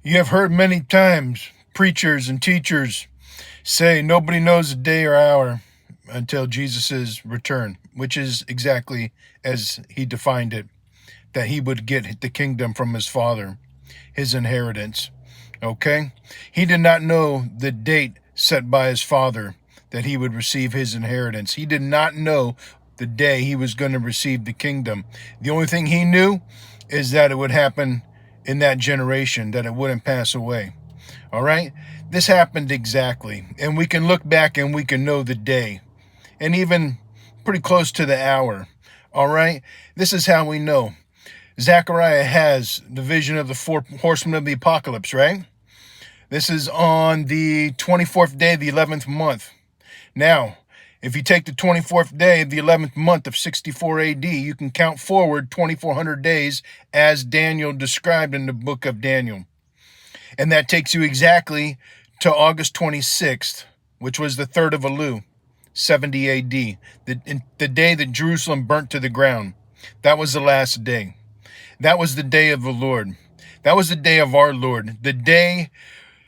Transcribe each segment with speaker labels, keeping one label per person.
Speaker 1: You have heard many times preachers and teachers say nobody knows the day or hour until Jesus' return, which is exactly as he defined it, that he would get the kingdom from his Father, his inheritance. Okay? He did not know the date set by his Father that he would receive his inheritance. He did not know the day he was going to receive the kingdom. The only thing he knew is that it would happen in that generation, that it wouldn't pass away. All right? This happened exactly. And we can look back and we can know the day, and even pretty close to the hour. All right? This is how we know. Zechariah has the vision of the four horsemen of the apocalypse, right? This is on the 24th day of the 11th month. Now, if you take the 24th day of the 11th month of 64 AD, you can count forward 2,400 days as Daniel described in the book of Daniel. And that takes you exactly to August 26th, which was the 3rd of Elul, 70 AD, the day that Jerusalem burnt to the ground. That was the last day. That was the day of the Lord. That was the day of our Lord, the day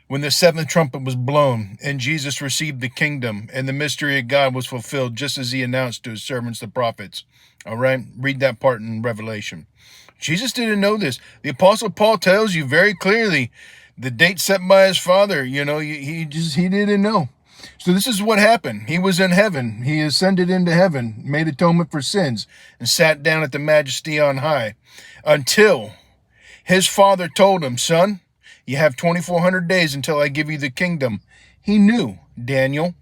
Speaker 1: when the seventh trumpet was blown and Jesus received the kingdom and the mystery of God was fulfilled, just as he announced to his servants, the prophets. All right, read that part in Revelation. Jesus didn't know this. The Apostle Paul tells you very clearly the date set by his Father. He didn't know. So this is what happened. He was in heaven. He ascended into heaven, made atonement for sins, and sat down at the majesty on high until his Father told him, son, you have 2,400 days until I give you the kingdom. He knew, Daniel.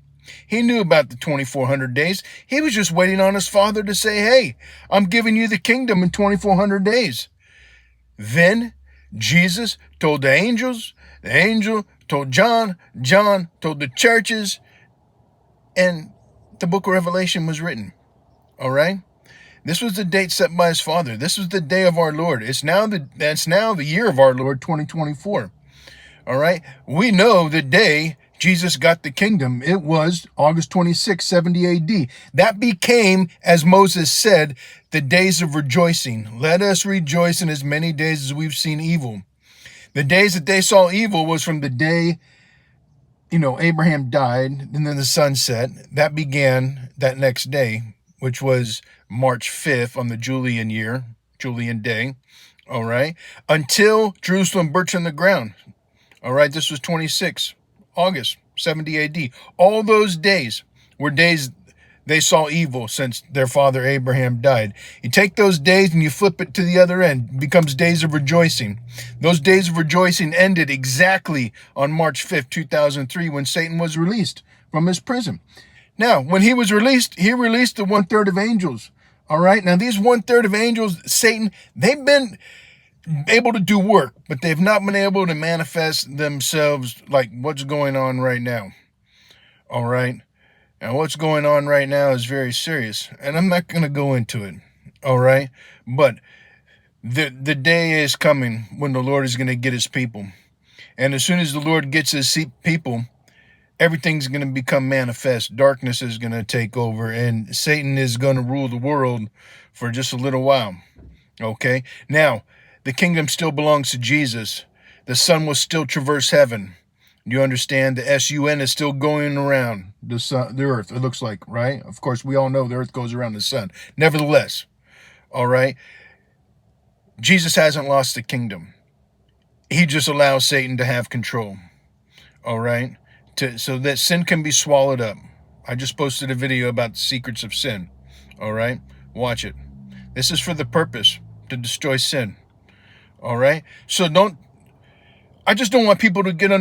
Speaker 1: He knew about the 2,400 days. He was just waiting on his Father to say, hey, I'm giving you the kingdom in 2,400 days. Then Jesus told the angels, the angel told John, John told the churches, and the book of Revelation was written. All right? This was the date set by his Father. This was the day of our Lord. That's now the year of our Lord, 2024. All right? We know the day Jesus got the kingdom. It was August 26, 70 AD. That became, as Moses said, the days of rejoicing. Let us rejoice in as many days as we've seen evil. The days that they saw evil was from the day, Abraham died and then the sun set. That began that next day, which was March 5th on the Julian day. All right. Until Jerusalem burnt on the ground. All right. This was 26 August, 70 AD. All those days were days they saw evil since their father Abraham died. You take those days and you flip it to the other end. It becomes days of rejoicing. Those days of rejoicing ended exactly on March 5th, 2003, when Satan was released from his prison. Now, when he was released, he released the 1/3 of angels. All right. Now, these 1/3 of angels, Satan, they've been able to do work, but they've not been able to manifest themselves like what's going on right now. All right. And what's going on right now is very serious, and I'm not going to go into it. All right. But the day is coming when the Lord is going to get his people. And as soon as the Lord gets his people, everything's going to become manifest. Darkness is going to take over, and Satan is going to rule the world for just a little while. Okay. Now, the kingdom still belongs to Jesus. The Son will still traverse heaven. You understand? The sun is still going around the earth, it looks like, right? Of course, we all know the earth goes around the sun. Nevertheless, all right, Jesus hasn't lost the kingdom. He just allows Satan to have control, all right, so that sin can be swallowed up. I just posted a video about the secrets of sin, all right? Watch it. This is for the purpose to destroy sin, all right? So I just don't want people to get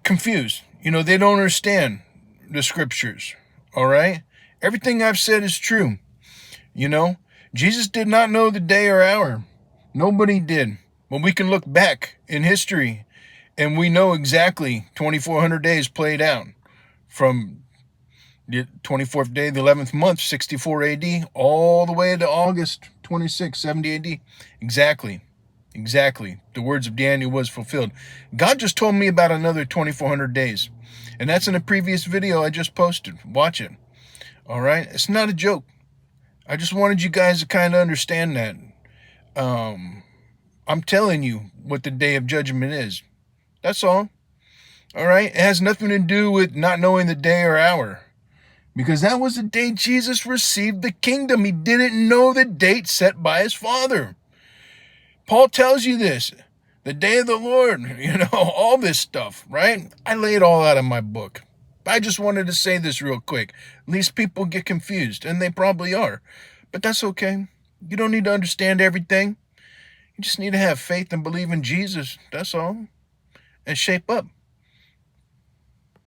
Speaker 1: confused. They don't understand the scriptures. All right. Everything I've said is true. Jesus did not know the day or hour. Nobody did. But we can look back in history and we know exactly 2,400 days played out from the 24th day of the 11th month, 64 AD, all the way to August 26, 70 AD. Exactly. The words of Daniel was fulfilled. God just told me about another 2,400 days. And that's in a previous video I just posted. Watch it. All right? It's not a joke. I just wanted you guys to kind of understand that. I'm telling you what the day of judgment is. That's all. All right? It has nothing to do with not knowing the day or hour. Because that was the day Jesus received the kingdom. He didn't know the date set by his Father. Paul tells you this. The day of the Lord, all this stuff, right? I lay it all out in my book. I just wanted to say this real quick. At least people get confused, and they probably are. But that's okay. You don't need to understand everything. You just need to have faith and believe in Jesus. That's all. And shape up.